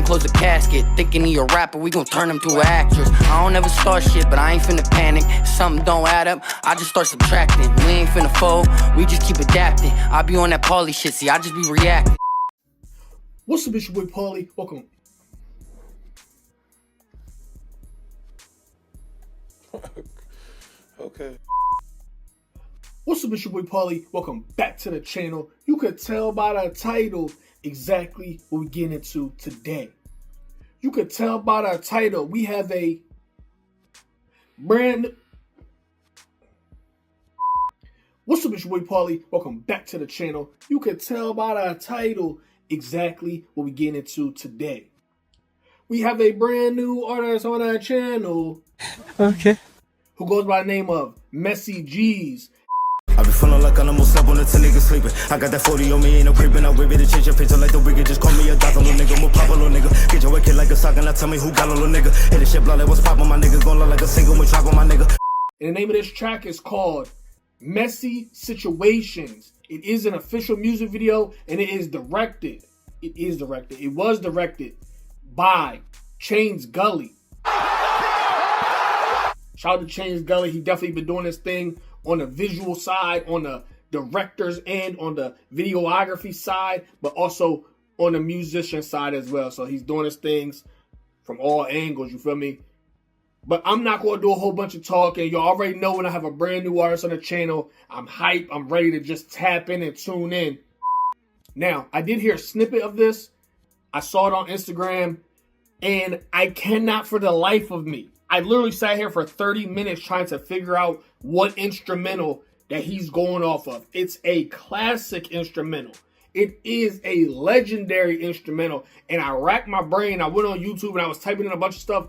close the casket. Thinking he a rapper, we gon' turn him to an actress. I don't ever start shit, but I ain't finna panic. If something don't add up, I just start subtracting. We ain't finna fold, we just keep adapting. I be on that Paulie shit, see, I just be reacting. What's up, it's your boy Paulie. Welcome. Okay. What's up, it's your boy Paulie. Welcome back to the channel. You could tell by the title exactly what we're getting into today. You could tell by the title we have a brand. What's up, it's your boy Paulie. Welcome back to the channel. You could tell by the title exactly what we're getting into today. We have a brand new artist on our channel. Okay. Who goes by the name of Messy G's. I be feeling like I'm almost up on the 10 niggas sleeping. I got that 40 on me, ain't no creeping. I'm ready to change your picture like the wicked. Just call me a doctor, little nigga. More pop a little nigga. Get your kid like a sock and now tell me who got a little nigga. Hit the shit blood like what's poppin', my nigga. Gon' look like a single with trap on my nigga. And the name of this track is called Messy Situations. It is an official music video and it is directed. It was directed by Chainz Gully. Shout out to Chainz Gully. He definitely been doing this thing on the visual side, on the director's end, on the videography side, but also on the musician side as well. So he's doing his things from all angles, you feel me? But I'm not going to do a whole bunch of talking. You already know when I have a brand new artist on the channel, I'm hype. I'm ready to just tap in and tune in. Now, I did hear a snippet of this. I saw it on Instagram, and I cannot for the life of me. I literally sat here for 30 minutes trying to figure out what instrumental that he's going off of. It's a classic instrumental. It is a legendary instrumental. And I racked my brain. I went on YouTube and I was typing in a bunch of stuff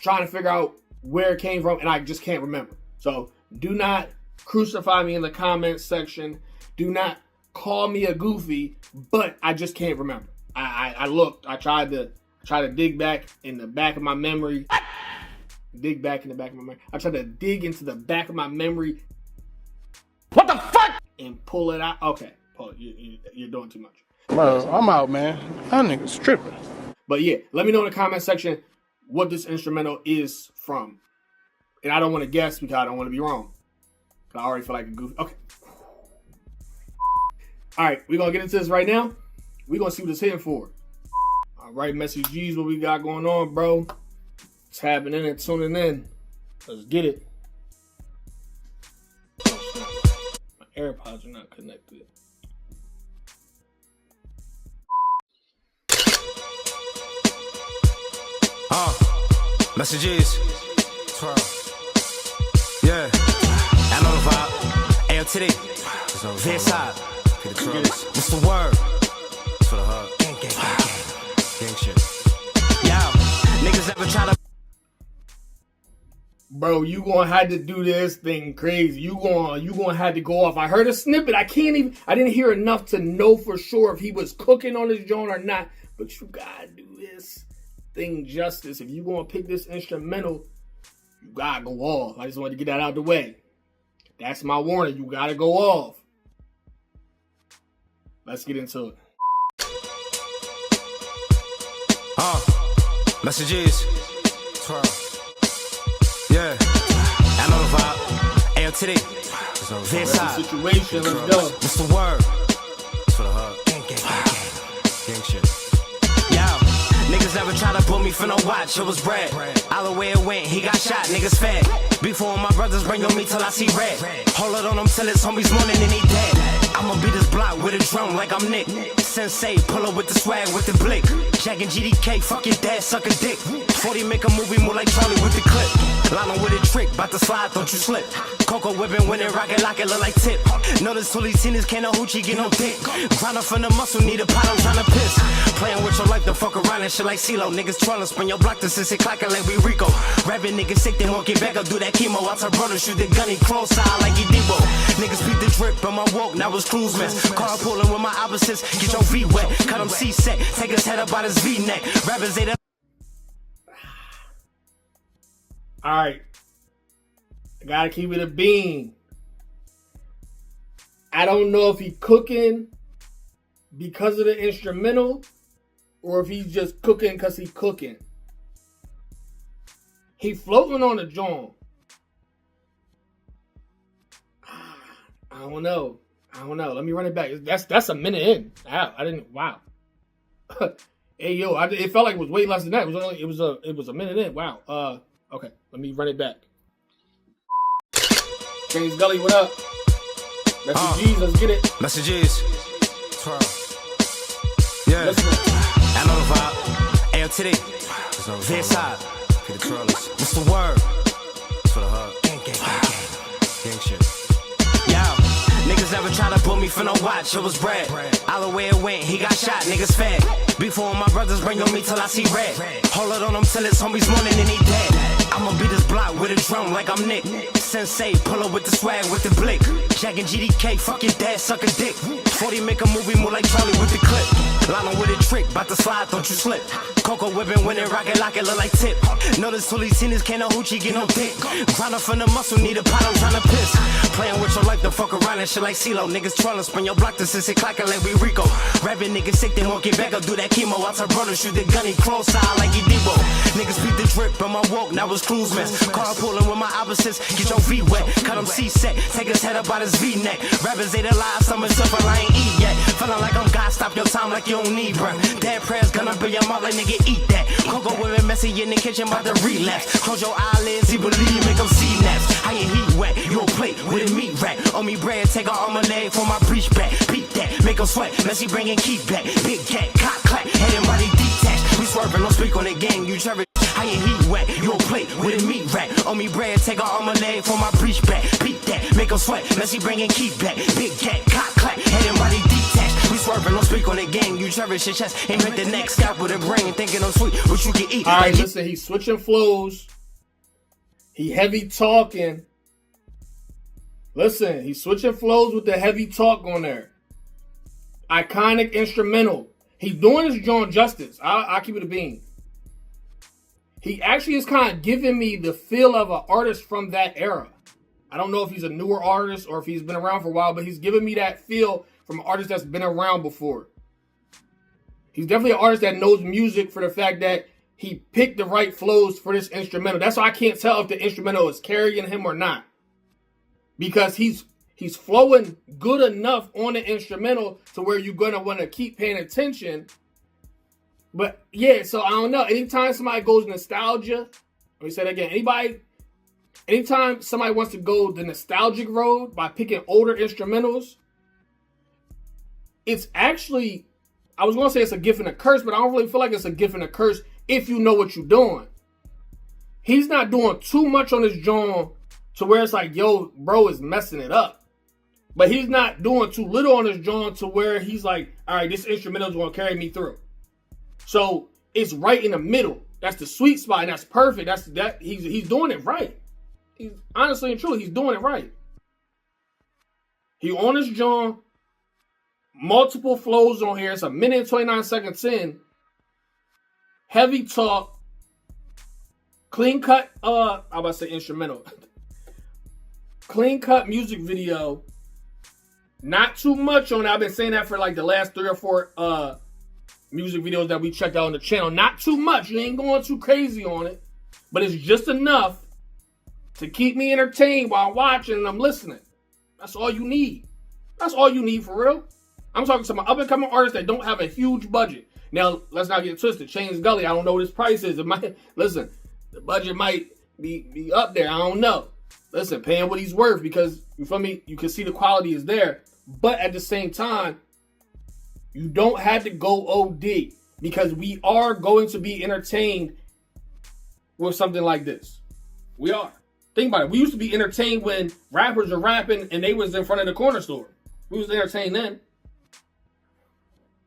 trying to figure out where it came from, and I just can't remember. So do not crucify me in the comments section. Do not call me a goofy, but I just can't remember. I looked. I tried to dig back in the back of my memory. I tried to dig into the back of my memory. What the fuck? And pull it out. Okay, Paul, you're doing too much. Bro, I'm out, man. That nigga's tripping. But yeah, let me know in the comment section what this instrumental is from. And I don't want to guess because I don't want to be wrong. I already feel like a goofy. Okay. All right, we're going to get into this right now. We're going to see what it's hitting for. All right, Messy G's, what we got going on, bro? Tapping in and tuning in. Let's get it. My AirPods are not connected. Messages. Yeah. I know the vibe. Ayo today. VSI. What's the word? It's for the hug. Gang shit. Yo, niggas ever try to. Bro, you gonna have to do this thing crazy. You gonna have to go off. I heard a snippet. I didn't hear enough to know for sure if he was cooking on his joint or not. But you gotta do this thing justice. If you gonna pick this instrumental, you gotta go off. I just wanted to get that out of the way. That's my warning. You gotta go off. Let's get into it. Messages. Yeah, I know the vibe. Ayo today. VSI. Situation, let's go. What's the word? It's for the hug. Gang shit. Yo, niggas never try to put me for no watch. It was bread. All the way it went, he got shot. Niggas fed. Before my brothers bring on me till I see red. Hold it on them till it's homies morning and he dead. I'ma beat this block with a drum like I'm Nick. Sensei, pull up with the swag with the blick. Jack and GDK, fuck your dad, suck a dick. 40 make a movie more like Charlie with the clip. Line with a trick, bout to slide, don't you slip. Coco whipping, when it rocket, lock it, look like tip. Notice all these seniors can't know hoochie, get no dick. Grinding from the muscle, need a pot, I'm tryna piss. Playing with your life, the fuck around and shit like CeeLo. Niggas trolling, spin your block to 6 o'clock like we Rico. Rapping niggas sick, they won't get back up, do that chemo. Out to brother, shoot the gun, he close side like he Debo. Niggas beat the drip on my walk, now it's cruise mess. Car pulling with my opposites, get your feet wet. Cut him C-set, take his head up out his V-neck. Rappers, they the. Alright. I gotta keep it a bean. I don't know if he cooking because of the instrumental or if he's just cooking because he's cooking. He floating on the joint. I don't know. Let me run it back. That's a minute in. Wow. Hey yo, it felt like it was way less than that. It was a minute in. Wow. Okay, let me run it back. Chainz Gully, what up? Messages, let's get it. Messages. Twirl. Yeah. Listen. I know the vibe. Ayo today. This side. What's the word? For the hub. Gang shit. Niggas never try to put me for no watch, it was bread. All the way it went, he got shot, niggas fed. Before my brothers bring on me till I see red. Hold it on him till it's homies morning and he dead. I'ma beat this block with a drum like I'm Nick. Sensei, pull up with the swag with the blick. Jack and GDK, fuck your dad, suck a dick. 40 make a movie more like Charlie with the clip. Lana with a trick, bout to slide, don't you slip. Coco whipping when it rock it like it look like tip. Notice till these seniors can't no hoochie, get no dick. Grind up from the muscle, need a pot, I'm tryna piss. Playing with your life, the fuck around and shit like CeeLo. Niggas trolling, spin your block to 6 o'clock like we Rico. Rapping niggas sick, they won't get back up, do that chemo. Out her brother, shoot the gun, he close side like he Debo. Niggas beat the drip on my walk, now it's cruise mess. Carpooling with my opposites, get your feet wet. Cut him C-set, take his head up out his V-neck. Rappers ate alive, some and stuff I ain't eat yet. Feeling like I'm God, stop your time like you don't need breath. Dead prayers gonna be your mouth like nigga eat that. Coco women messy in the kitchen about to relapse. Close your eyelids, he believe, make them see naps. How your heat wet, you a plate with a meat rack. On me bread, take out on my leg for my breech back. Beat that, make them sweat, messy bringing keep back. Big cat, cock clack, head and body detached. We swerving, don't speak on the gang, you cherish. How your heat wet, you a plate with a meat rack. On me bread, take out on my leg for my breech back. Beat that, make them sweat, messy bringing keep back. Big cat, cock clack, head and body detached. We swerving, don't speak on the gang, you cherish your chest. Ain't make the neck scalp with a brain, thinking I'm sweet, what you can eat. Alright, listen, he's switching flows. He heavy talking. Listen, he's switching flows with the heavy talk on there. Iconic instrumental. He's doing his joint justice. I'll keep it a bean. He actually is kind of giving me the feel of an artist from that era. I don't know if he's a newer artist or if he's been around for a while, but he's giving me that feel from an artist that's been around before. He's definitely an artist that knows music for the fact that he picked the right flows for this instrumental. That's why I can't tell if the instrumental is carrying him or not. Because he's flowing good enough on the instrumental to where you're going to want to keep paying attention. But yeah, so I don't know. Anytime somebody goes nostalgia, let me say that again. Anytime somebody wants to go the nostalgic road by picking older instrumentals, it's actually, I was going to say it's a gift and a curse, but I don't really feel like it's a gift and a curse if you know what you're doing. He's not doing too much on his joint to where it's like, yo, bro is messing it up. But he's not doing too little on his joint to where he's like, all right, this instrumental is going to carry me through. So it's right in the middle. That's the sweet spot, and that's perfect. He's doing it right. He's honestly and truly, he's doing it right. He on his joint, multiple flows on here. It's a minute and 29 seconds in. Heavy talk, clean cut. I'm about to say instrumental. Clean cut music video. Not too much on it. I've been saying that for like the last 3 or 4 music videos that we checked out on the channel. Not too much. You ain't going too crazy on it. But it's just enough to keep me entertained while I'm watching and I'm listening. That's all you need. That's all you need for real. I'm talking to my up-and-coming artists that don't have a huge budget. Now, let's not get twisted. Chainz Gully, I don't know what his price is. It might, listen, the budget might be up there. I don't know. Listen, paying what he's worth because, you feel me, you can see the quality is there. But at the same time, you don't have to go OD because we are going to be entertained with something like this. We are. Think about it. We used to be entertained when rappers are rapping and they was in front of the corner store. We was entertained then.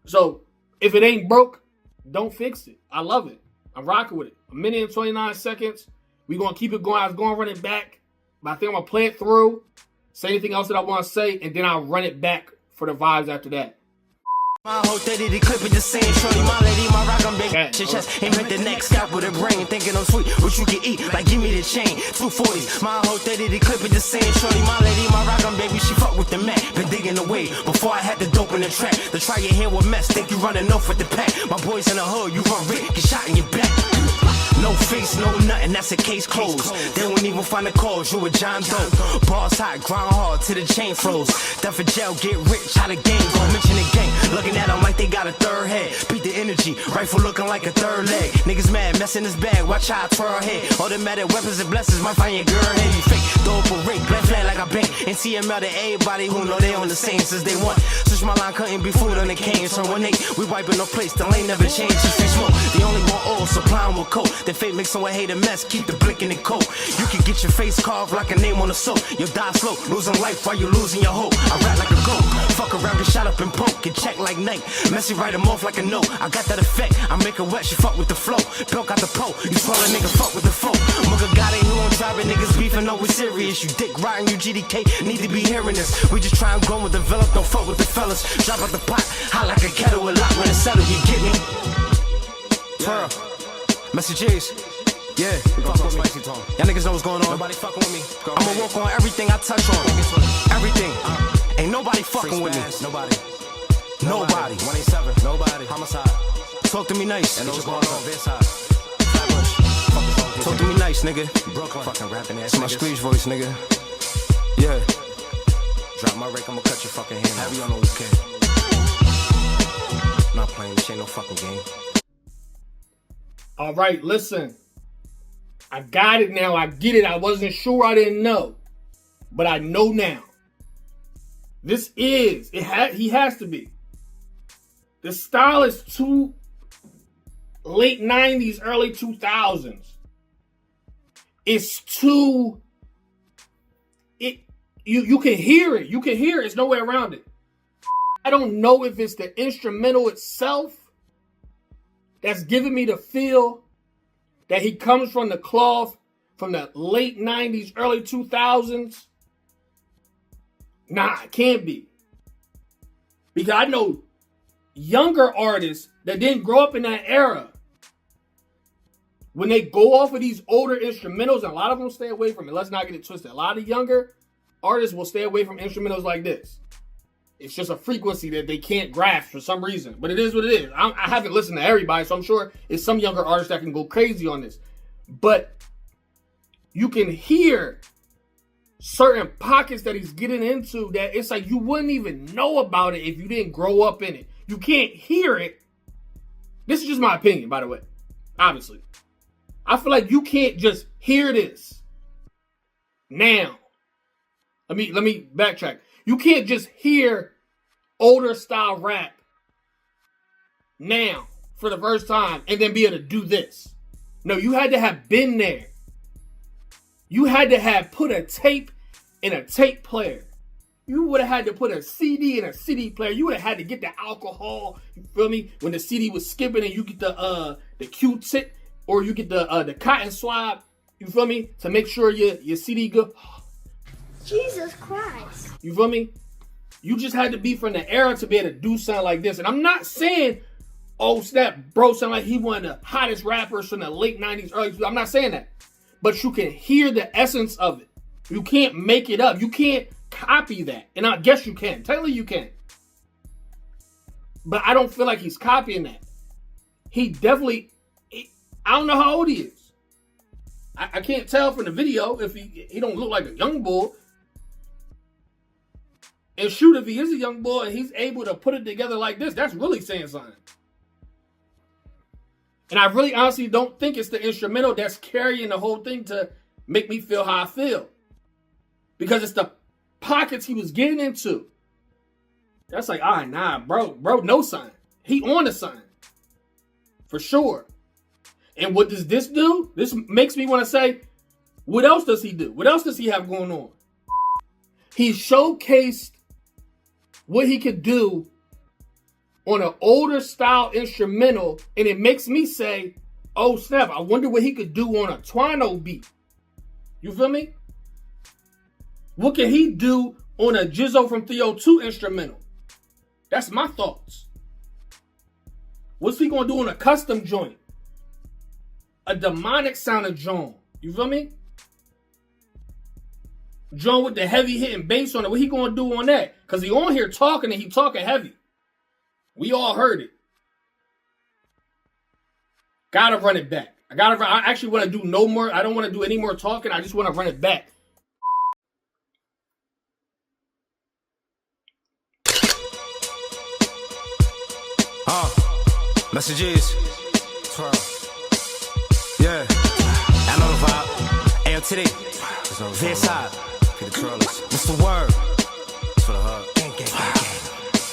So, if it ain't broke, don't fix it. I love it. I'm rocking with it. 1 minute and 29 seconds. We're going to keep it going. I was going to run it back, but I think I'm going to play it through, say anything else that I want to say, and then I'll run it back for the vibes after that. My whole 30 the clip is the same. Shorty, my lady, my rock, I'm big. Okay. Shit chest, ain't hit the neck, scalp with a brain. Thinking I'm sweet, what you can eat, like give me the chain. 240s, my whole 30 the clip is the same. Shorty, my lady, my rock, I'm baby, she fuck with the Mac. Been digging away before I had the dope in the trap. To try your hair with mess, think you running off with the pack. My boys in the hood, you run Rick, get shot in your back. No face, no nothing, that's a case closed. They won't even find the cause, you a John Doe. Bars hot, grind hard till the chain froze. Death for jail, get rich, how the game go. Mention the gang, looking at them like they got a third head. Beat the energy, rifle looking like a third leg. Niggas mad, mess in his bag, watch how I twirl head. Automatic weapons and blessings, might find your girl head. You fake, throw up a rake, black flat like a bank. And CML to everybody who know they on the same since they want. Switch my line, couldn't be food on the cane. So 1-8, we wiping no place, the lane never changed. Just free smoke, they only want oil, supplying with coke. The fate mixing with hate a mess, keep the blick in the coat. You can get your face carved like a name on the soap. You'll die slow, losing life while you're losing your hope. I rap like a goat, fuck around, get shot up and poke. Get checked like Nike, messy write him off like a note. I got that effect, I make her wet, she fuck with the flow. Bilk out the pole, you swallow a nigga, fuck with the foe. Mugga got it, who on driving niggas beefing, no we serious. You dick riding, you GDK, need to be hearing this. We just try and grow and develop, don't fuck with the fellas. Drop out the pot, hot like a kettle, a lot when it's settled, you get me? Pearl, messages. Yeah, we gon' talk spicy tone. Y'all niggas know what's going on. Nobody fucking with me. I'ma work on everything I touch on. Everything. Ain't nobody fucking with me. Nobody. 187. Nobody. Homicide. Talk to me nice. And what's going on? Talk to me nice, nigga. Brooklyn. Fucking rapping ass. It's my screech voice, nigga. Yeah. Drop my rake, I'ma cut your fucking hand. Have you on the weekend? Not playing. This ain't no fucking game. All right, listen. I got it now. I get it. I wasn't sure. I didn't know. But I know now. This is. He has to be. The style is too late 90s, early 2000s. It's too... You can hear it. You can hear it. There's no way around it. I don't know if it's the instrumental itself that's giving me the feel that he comes from the cloth from the late 90s, early 2000s. Nah, it can't be. Because I know younger artists that didn't grow up in that era. When they go off of these older instrumentals, and a lot of them stay away from it. Let's not get it twisted. A lot of younger artists will stay away from instrumentals like this. It's just a frequency that they can't grasp for some reason. But it is what it is. I haven't listened to everybody, so I'm sure it's some younger artists that can go crazy on this. But you can hear certain pockets that he's getting into that it's like you wouldn't even know about it if you didn't grow up in it. You can't hear it. This is just my opinion, by the way. Obviously. I feel like you can't just hear this now. Let me backtrack. You can't just hear older style rap now for the first time and then be able to do this. No, you had to have been there. You had to have put a tape in a tape player. You would have had to put a CD in a CD player. You would have had to get the alcohol. You feel me? When the CD was skipping and you get the Q-tip or you get the cotton swab. You feel me? To make sure your CD good. Jesus Christ. You feel me? You just had to be from the era to be able to do something like this. And I'm not saying, oh snap, bro, sound like he one of the hottest rappers from the late 90s, early 2000s. I'm not saying that. But you can hear the essence of it. You can't make it up. You can't copy that. And I guess you can. Technically you can. But I don't feel like he's copying that. He definitely, I don't know how old he is. I can't tell from the video if he don't look like a young bull. And shoot, if he is a young boy and he's able to put it together like this, that's really saying something. And I really honestly don't think it's the instrumental that's carrying the whole thing to make me feel how I feel. Because it's the pockets he was getting into. That's like, all right, nah, bro, no sign. He on the sign. For sure. And what does this do? This makes me want to say, what else does he do? What else does he have going on? He showcased what he could do on an older style instrumental, and it makes me say, oh snap, I wonder what he could do on a Twano beat. You feel me? What can he do on a Jizzo from 302 instrumental? That's my thoughts. What's he gonna do on a custom joint? A demonic sounding joint. You feel me? Joint with the heavy hitting bass on it. What he gonna do on that? Cause he on here talking and he talking heavy. We all heard it. Gotta run it back. I actually want to do no more. I don't want to do any more talking. I just want to run it back. Messages. 12. Yeah. I know the vibe. Ayo today. Vinside. Mr. Word. For the hub.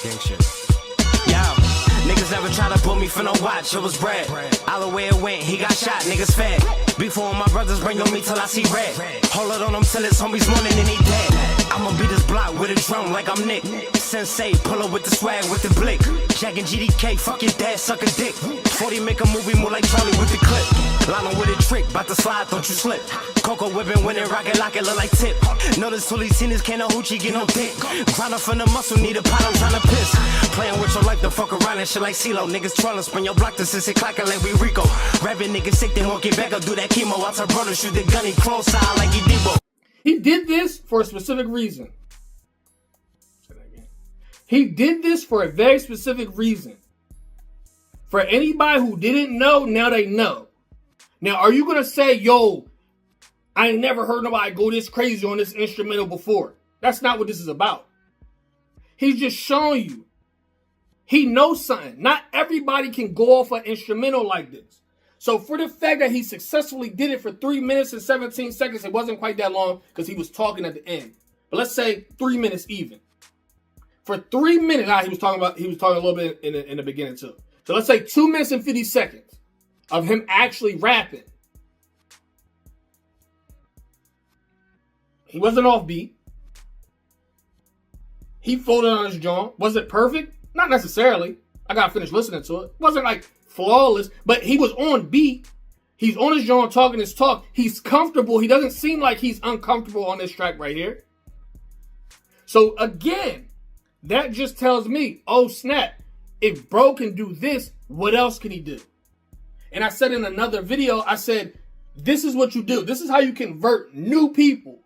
Gang shit. Niggas never try to put me for no watch, it was bread. All the way it went, he got shot, niggas fed. Before my brothers bring on me till I see red. Hold it on them till it's homies morning and he dead. I'ma beat this block with a drum like I'm Nick. Sensei, pull up with the swag with the blick. Jack and GDK, fuck your dad, suck a dick. 40 make a movie more like Charlie with the clip. Lana with a trick, bout to slide, don't you slip. Coco whipping when it rocket lock it look like tip. Notice all these seniors can't know hoochie get no dick. Grind up from the muscle, need a pot, I'm tryna piss. Playing with your life, the fuck around and shit like CeeLo. Niggas trolling, spin your block to 6 o'clock like we Rico. Rapping niggas sick, they won't get back up, do that chemo. Out her brother, shoot the gun, he close side like he Debo. He did this for a specific reason. He did this for a very specific reason. For anybody who didn't know, now they know. Now, are you going to say, yo, I ain't never heard nobody go this crazy on this instrumental before? That's not what this is about. He's just showing you. He knows something. Not everybody can go off an instrumental like this. So for the fact that he successfully did it for 3 minutes and 17 seconds, it wasn't quite that long because he was talking at the end. But let's say 3 minutes even. For 3 minutes, he was talking a little bit in the beginning too. So let's say 2 minutes and 50 seconds of him actually rapping. He wasn't off beat. He floated on his jaw. Was it perfect? Not necessarily. I gotta finish listening to it. It wasn't like flawless, but he was on beat. He's on his jaw talking his talk. He's comfortable. He doesn't seem like he's uncomfortable on this track right here. So again, that just tells me, oh snap, if bro can do this, what else can he do? And I said in another video, I said, this is what you do. This is how you convert new people.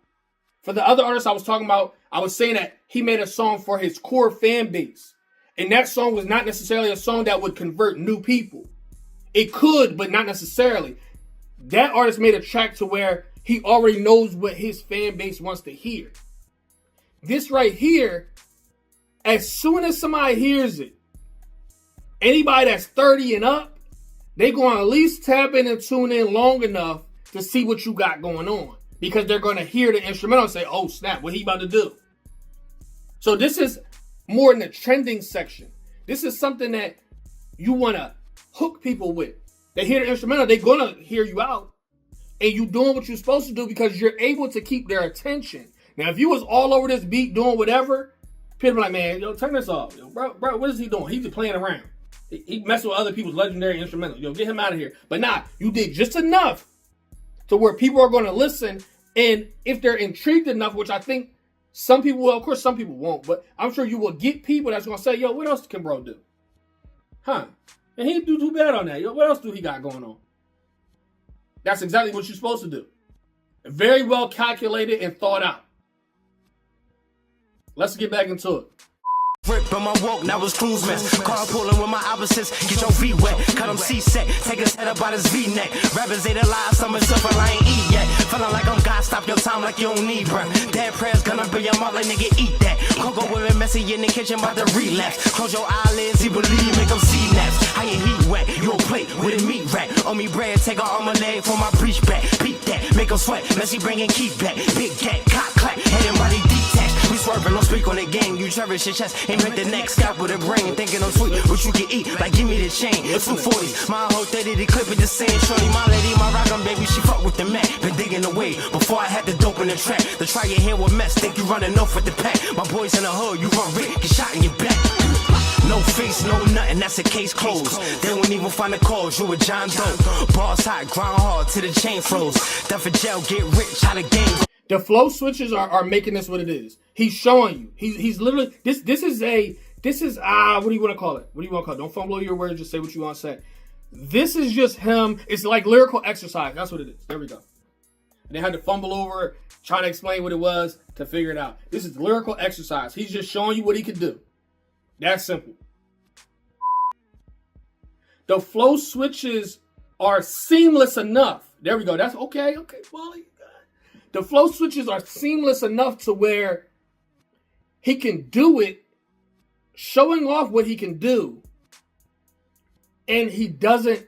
For the other artists I was talking about, I was saying that he made a song for his core fan base. And that song was not necessarily a song that would convert new people. It could, but not necessarily. That artist made a track to where he already knows what his fan base wants to hear. This right here, as soon as somebody hears it, anybody that's 30 and up, they going to at least tap in and tune in long enough to see what you got going on. Because they're going to hear the instrumental and say, oh snap, what he about to do? So this is more in the trending section. This is something that you want to hook people with. They hear the instrumental, they're going to hear you out. And you doing what you're supposed to do because you're able to keep their attention. Now, if you was all over this beat doing whatever, people be like, man, yo, turn this off. Yo, bro, what is he doing? He's just playing around. He messing with other people's legendary instrumentals. Yo, get him out of here. But nah, you did just enough to where people are going to listen. And if they're intrigued enough, which I think some people will, of course, some people won't, but I'm sure you will get people that's going to say, yo, what else can bro do? Huh? And he didn't do too bad on that. Yo, what else do he got going on? That's exactly what you're supposed to do. Very well calculated and thought out. Let's get back into it. Rip on my walk, now it's cruise mess. Carpooling with my opposites, get your feet wet. Cut them C-set, take his head up out his V-neck. Rappers ate alive, some and stuff I ain't eat yet. Feeling like I'm God, stop your time like you don't need breath. Dad prayers gonna be your mouth like nigga, eat that. Coco women messy in the kitchen, about to relapse. Close your eyelids, he believe, make them see naps. How your heat wet, you a plate with a meat rack. On me bread, take a arm and leg for my breech back. Beat that, make them sweat, messy bringing keep back. Big cat, cock, clack, head and body detached. We swerving, don't speak on the gang, you cherish your chest. Ain't make the next scalp with a brain, thinking I'm sweet, what you can eat, like give me the chain. It's 240s, my whole 30, the clip is the same. Shorty, my lady, my rockin' baby, she fuck with the Mac. Been digging away before I had the dope in the track. To try your hair with mess, think you running off with the pack. My boys in the hood, you run Rick, get shot in your back. No face, no nothing, that's a case closed. They won't even find the cause, you a John Doe. Bars hot, grind hard till the chain froze. Death for jail, get rich, how the game. The flow switches are making this what it is. He's showing you. He's literally, this is a This is, what do you want to call it? What do you want to call it? Don't fumble your words, just say what you want to say. This is just him. It's like lyrical exercise. That's what it is. There we go. And they had to fumble over it, trying to explain what it was to figure it out. This is lyrical exercise. He's just showing you what he can do. That's simple. The flow switches are seamless enough. There we go. That's okay. Okay, Paulie. The flow switches are seamless enough to where he can do it, showing off what he can do, and he doesn't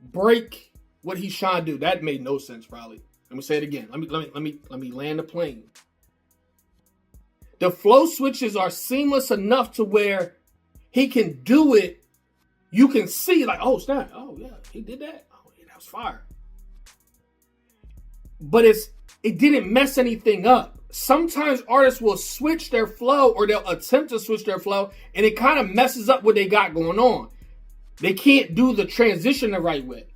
break what he's trying to do. That made no sense, probably. Let me say it again. Let me land the plane. The flow switches are seamless enough to where he can do it. You can see, like, oh, snap. Oh, yeah, he did that. Oh, yeah, that was fire. But it didn't mess anything up. Sometimes artists will switch their flow, or they'll attempt to switch their flow, and it kind of messes up what they got going on. They can't do the transition the right way.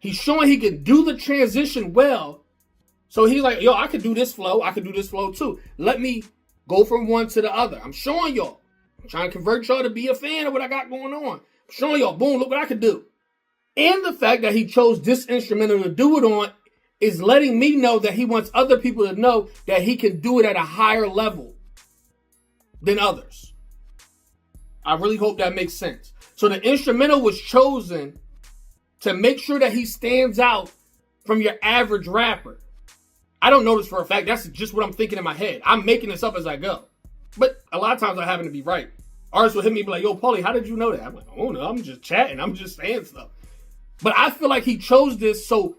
He's showing he can do the transition well. So he's like, yo, I can do this flow. I can do this flow too. Let me go from one to the other. I'm showing y'all. I'm trying to convert y'all to be a fan of what I got going on. I'm showing y'all, boom, look what I can do. And the fact that he chose this instrumental to do it on is letting me know that he wants other people to know that he can do it at a higher level than others. I really hope that makes sense. So the instrumental was chosen to make sure that he stands out from your average rapper. I don't know this for a fact. That's just what I'm thinking in my head. I'm making this up as I go. But a lot of times I happen to be right. Artists will hit me and be like, yo, Paulie, how did you know that? I'm like, oh no, I'm just chatting. I'm just saying stuff. But I feel like he chose this so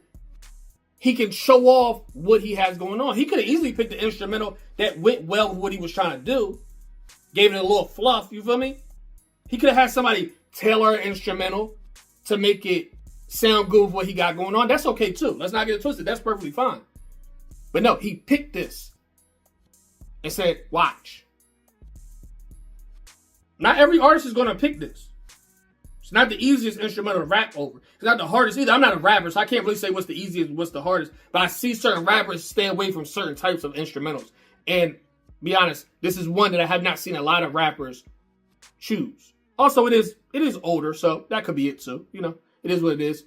he can show off what he has going on. He could have easily picked the instrumental that went well with what he was trying to do. Gave it a little fluff, you feel me? He could have had somebody tailor an instrumental to make it sound good with what he got going on. That's okay too. Let's not get it twisted. That's perfectly fine. But no, he picked this and said, watch. Not every artist is going to pick this. It's not the easiest instrumental to rap over. It's not the hardest either. I'm not a rapper, so I can't really say what's the easiest and what's the hardest. But I see certain rappers stay away from certain types of instrumentals. And be honest, this is one that I have not seen a lot of rappers choose. Also, it is older, so that could be it too. You know, it is what it is.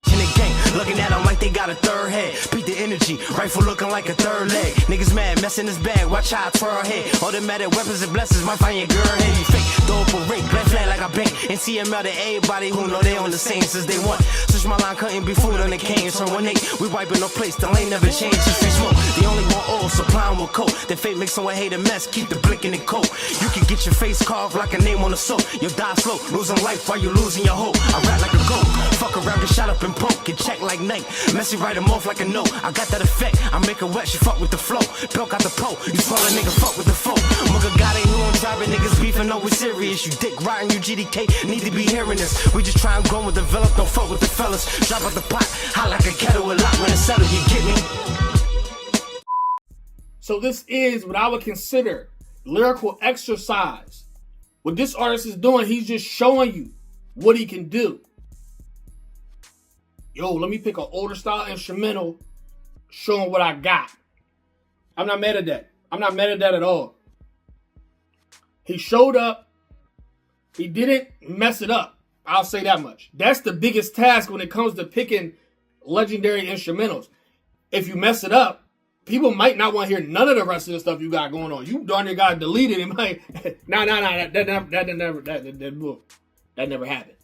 In the gang, looking at them like they got a third head. Beat the energy, rifle looking like a third leg. Niggas mad, messing his bag, watch how I twirl head. Automatic weapons and blessings, might find your girl head. You fake, throw up a rake, black flag like a bank. And CML to everybody who know they on the same since they want. Switch my line, couldn't be food on the cane. So 1-8, we wiping no place, the lane never changed. Just free smoke, the only one old, supplying with coke. The fake make someone hate a mess, keep the blick in the coat. You can get your face carved like a name on the soap. You'll die slow, losing life while you losing your hope. I rap like a goat, fuck around, get shot up and poke. Get checked like Nate, messy write him off like a no. I got that effect, I make her wet, she fuck with the flow. Bilk out the pole, you smell a nigga, fuck with the foe. Mugga got it, who on driving niggas beefing, no we serious. You dick riding, you GDK, need to be hearing this. We just try and grow and develop, don't fuck with the fellas. Drop out the pot, hot like a kettle with lock when it's settled, you get me? So this is what I would consider lyrical exercise. What this artist is doing, he's just showing you what he can do. Yo, let me pick an older style instrumental, showing what I got. I'm not mad at that. I'm not mad at that at all. He showed up. He didn't mess it up. I'll say that much. That's the biggest task when it comes to picking legendary instrumentals. If you mess it up, people might not want to hear none of the rest of the stuff you got going on. You darn near got deleted. It might. Nah. That never happened.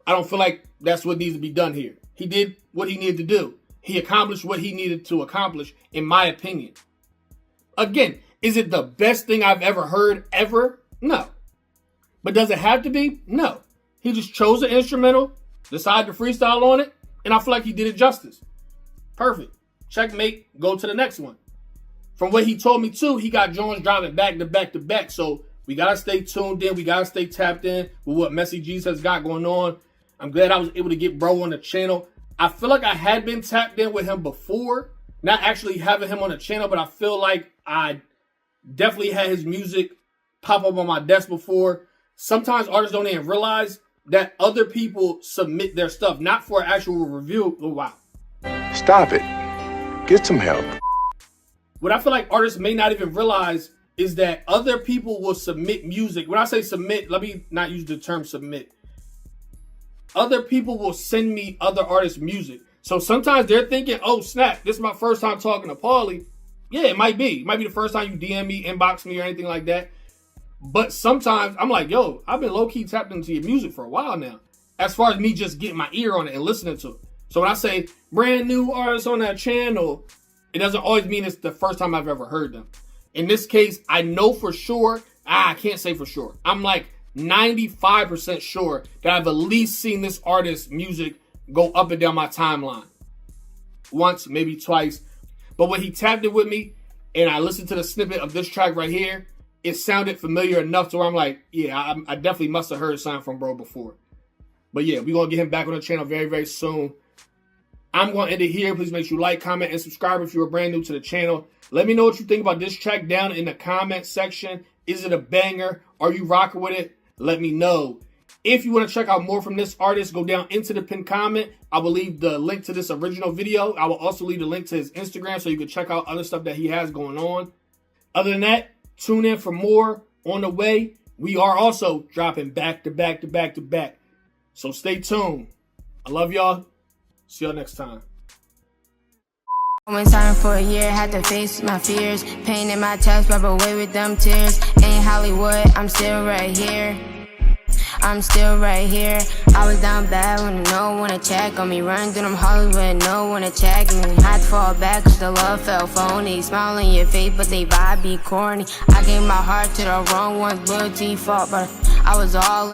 I don't feel like that's what needs to be done here. He did what he needed to do. He accomplished what he needed to accomplish, in my opinion. Again, is it the best thing I've ever heard ever? No. But does it have to be? No. He just chose an instrumental, decided to freestyle on it, and I feel like he did it justice. Perfect. Checkmate, go to the next one. From what he told me too, he got Jones driving back to back to back. So we got to stay tuned in. We got to stay tapped in with what Messy G's has got going on. I'm glad I was able to get bro on the channel. I feel like I had been tapped in with him before. Not actually having him on the channel, but I feel like I definitely had his music pop up on my desk before. Sometimes artists don't even realize that other people submit their stuff, not for an actual review. Oh, wow. Stop it. Get some help. What I feel like artists may not even realize is that other people will submit music. When I say submit, let me not use the term submit. Other people will send me other artists' music. So sometimes they're thinking, oh snap, this is my first time talking to Paulie. Yeah, it might be. It might be the first time you DM me, inbox me, or anything like that. But sometimes I'm like, yo, I've been low-key tapped into your music for a while now. As far as me just getting my ear on it and listening to it. So when I say brand new artists on that channel, it doesn't always mean it's the first time I've ever heard them. In this case, I know for sure. I can't say for sure. I'm like 95% sure that I've at least seen this artist's music go up and down my timeline. Once, maybe twice. But when he tapped it with me and I listened to the snippet of this track right here, it sounded familiar enough to where I'm like, yeah, I definitely must have heard something from bro before. But yeah, we're going to get him back on the channel very, very soon. I'm going to end it here. Please make sure you like, comment, and subscribe if you're brand new to the channel. Let me know what you think about this track down in the comment section. Is it a banger? Are you rocking with it? Let me know. If you want to check out more from this artist, go down into the pinned comment. I will leave the link to this original video. I will also leave the link to his Instagram so you can check out other stuff that he has going on. Other than that, tune in for more on the way. We are also dropping back to back to back to back. So stay tuned. I love y'all. See y'all next time. Went silent for a year, had to face my fears. Pain in my chest, rub away with them tears. Ain't Hollywood, I'm still right here. I'm still right here. I was down bad when no one to check on me. Run through them Hollywood, no one to check me. Had to fall back cause the love felt phony. Smile on your face, but they vibe be corny. I gave my heart to the wrong ones, loyalty fault, but I was all